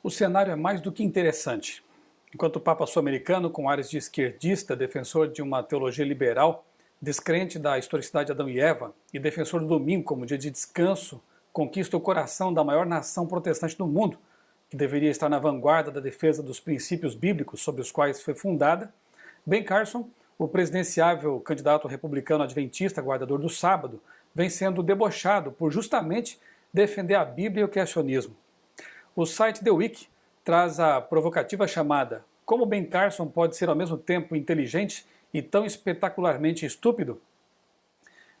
O cenário é mais do que interessante. Enquanto o Papa sul-americano, com áreas de esquerdista, defensor de uma teologia liberal, descrente da historicidade de Adão e Eva e defensor do domingo como dia de descanso, conquista o coração da maior nação protestante do mundo, que deveria estar na vanguarda da defesa dos princípios bíblicos sobre os quais foi fundada, Ben Carson, o presidenciável candidato republicano adventista guardador do sábado, vem sendo debochado por justamente defender a Bíblia e o criacionismo. O site The Week traz a provocativa chamada "Como Ben Carson pode ser ao mesmo tempo inteligente e tão espetacularmente estúpido?"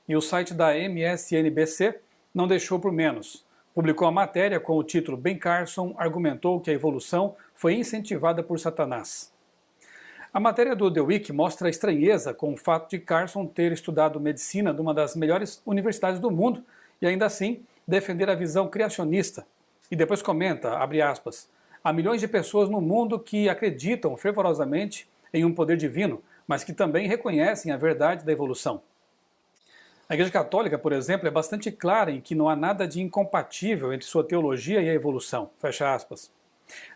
E o site da MSNBC não deixou por menos. Publicou a matéria com o título "Ben Carson argumentou que a evolução foi incentivada por Satanás." A matéria do The Week mostra a estranheza com o fato de Carson ter estudado medicina numa das melhores universidades do mundo e ainda assim defender a visão criacionista. E depois comenta, abre aspas, "Há milhões de pessoas no mundo que acreditam fervorosamente em um poder divino, mas que também reconhecem a verdade da evolução." A Igreja Católica, por exemplo, é bastante clara em que não há nada de incompatível entre sua teologia e a evolução, fecha aspas.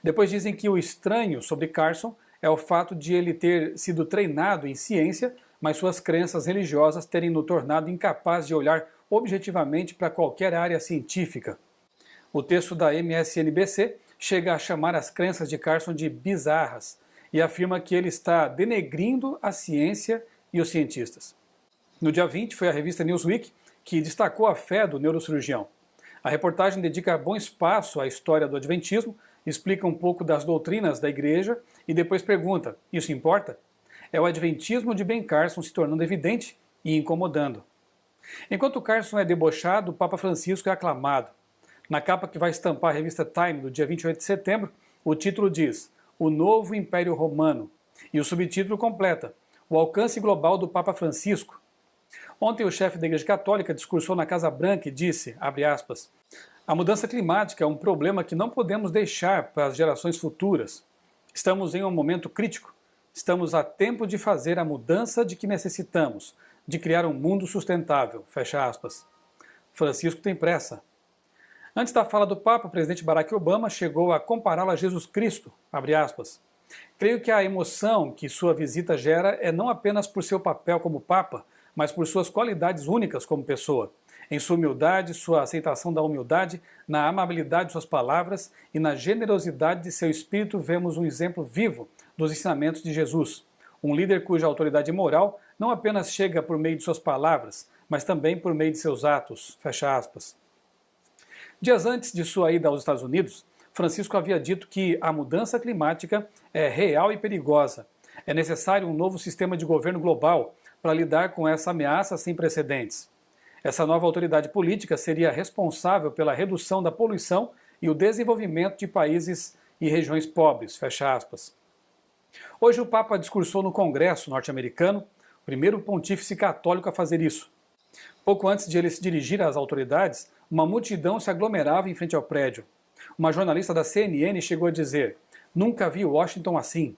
Depois dizem que o estranho sobre Carson é o fato de ele ter sido treinado em ciência, mas suas crenças religiosas terem o tornado incapaz de olhar objetivamente para qualquer área científica. O texto da MSNBC chega a chamar as crenças de Carson de bizarras e afirma que ele está denegrindo a ciência e os cientistas. No dia 20, foi a revista Newsweek que destacou a fé do neurocirurgião. A reportagem dedica bom espaço à história do adventismo, explica um pouco das doutrinas da igreja e depois pergunta, isso importa? É o adventismo de Ben Carson se tornando evidente e incomodando. Enquanto Carson é debochado, o Papa Francisco é aclamado. Na capa que vai estampar a revista Time do dia 28 de setembro, o título diz "O Novo Império Romano" e o subtítulo completa "O Alcance Global do Papa Francisco." Ontem o chefe da Igreja Católica discursou na Casa Branca e disse, abre aspas, "A mudança climática é um problema que não podemos deixar para as gerações futuras. Estamos em um momento crítico. Estamos a tempo de fazer a mudança de que necessitamos, de criar um mundo sustentável." Fecha aspas. Francisco tem pressa. Antes da fala do Papa, o presidente Barack Obama chegou a compará-lo a Jesus Cristo, abre aspas. "Creio que a emoção que sua visita gera é não apenas por seu papel como Papa, mas por suas qualidades únicas como pessoa. Em sua humildade, sua aceitação da humildade, na amabilidade de suas palavras e na generosidade de seu espírito vemos um exemplo vivo dos ensinamentos de Jesus. Um líder cuja autoridade moral não apenas chega por meio de suas palavras, mas também por meio de seus atos." Fecha aspas. Dias antes de sua ida aos Estados Unidos, Francisco havia dito que a mudança climática é real e perigosa. É necessário um novo sistema de governo global para lidar com essa ameaça sem precedentes. Essa nova autoridade política seria responsável pela redução da poluição e o desenvolvimento de países e regiões pobres, fecha aspas. Hoje o Papa discursou no Congresso norte-americano, o primeiro pontífice católico a fazer isso. Pouco antes de ele se dirigir às autoridades, uma multidão se aglomerava em frente ao prédio. Uma jornalista da CNN chegou a dizer, "Nunca vi Washington assim."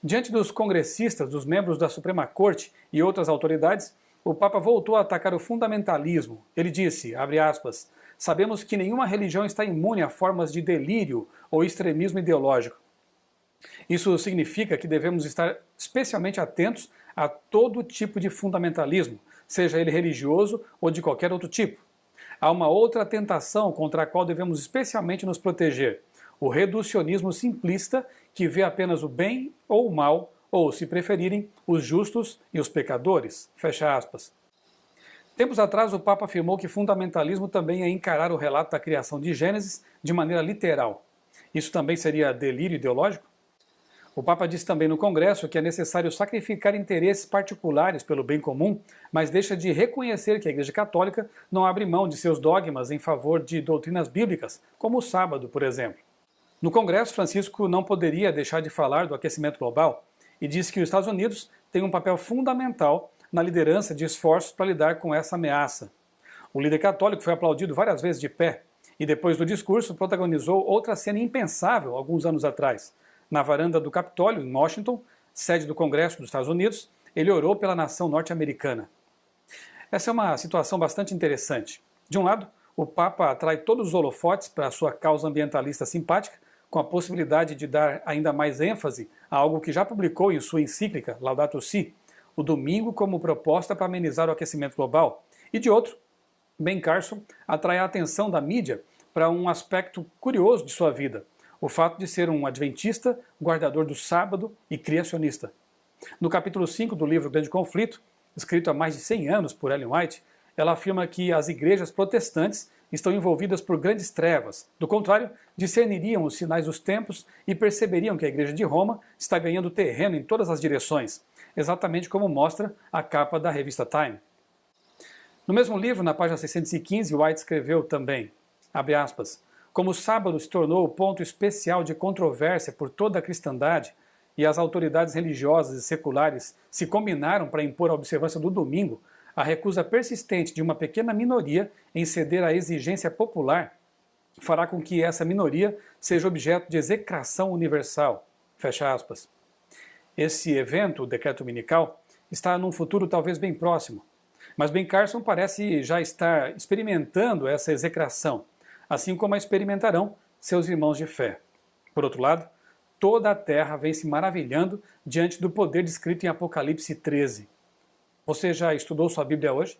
Diante dos congressistas, dos membros da Suprema Corte e outras autoridades, o Papa voltou a atacar o fundamentalismo. Ele disse, abre aspas, "Sabemos que nenhuma religião está imune a formas de delírio ou extremismo ideológico. Isso significa que devemos estar especialmente atentos a todo tipo de fundamentalismo, seja ele religioso ou de qualquer outro tipo. Há uma outra tentação contra a qual devemos especialmente nos proteger, o reducionismo simplista que vê apenas o bem ou o mal, ou, se preferirem, os justos e os pecadores." Fecha aspas. Tempos atrás, o Papa afirmou que fundamentalismo também é encarar o relato da criação de Gênesis de maneira literal. Isso também seria delírio ideológico? O Papa disse também no Congresso que é necessário sacrificar interesses particulares pelo bem comum, mas deixa de reconhecer que a Igreja Católica não abre mão de seus dogmas em favor de doutrinas bíblicas, como o sábado, por exemplo. No Congresso, Francisco não poderia deixar de falar do aquecimento global e disse que os Estados Unidos têm um papel fundamental na liderança de esforços para lidar com essa ameaça. O líder católico foi aplaudido várias vezes de pé e depois do discurso protagonizou outra cena impensável alguns anos atrás. Na varanda do Capitólio, em Washington, sede do Congresso dos Estados Unidos, ele orou pela nação norte-americana. Essa é uma situação bastante interessante. De um lado, o Papa atrai todos os holofotes para a sua causa ambientalista simpática, com a possibilidade de dar ainda mais ênfase a algo que já publicou em sua encíclica Laudato Si, o domingo como proposta para amenizar o aquecimento global, e de outro, Ben Carson atrai a atenção da mídia para um aspecto curioso de sua vida, o fato de ser um adventista, guardador do sábado e criacionista. No capítulo 5 do livro Grande Conflito, escrito há mais de 100 anos por Ellen White, ela afirma que as igrejas protestantes estão envolvidas por grandes trevas. Do contrário, discerniriam os sinais dos tempos e perceberiam que a Igreja de Roma está ganhando terreno em todas as direções, exatamente como mostra a capa da revista Time. No mesmo livro, na página 615, White escreveu também, abre aspas, como o sábado se tornou o ponto especial de controvérsia por toda a cristandade e as autoridades religiosas e seculares se combinaram para impor a observância do domingo, a recusa persistente de uma pequena minoria em ceder à exigência popular fará com que essa minoria seja objeto de execração universal. Fecha aspas. Esse evento, o decreto dominical, está num futuro talvez bem próximo, mas Ben Carson parece já estar experimentando essa execração, assim como a experimentarão seus irmãos de fé. Por outro lado, toda a terra vem se maravilhando diante do poder descrito em Apocalipse 13. Você já estudou sua Bíblia hoje?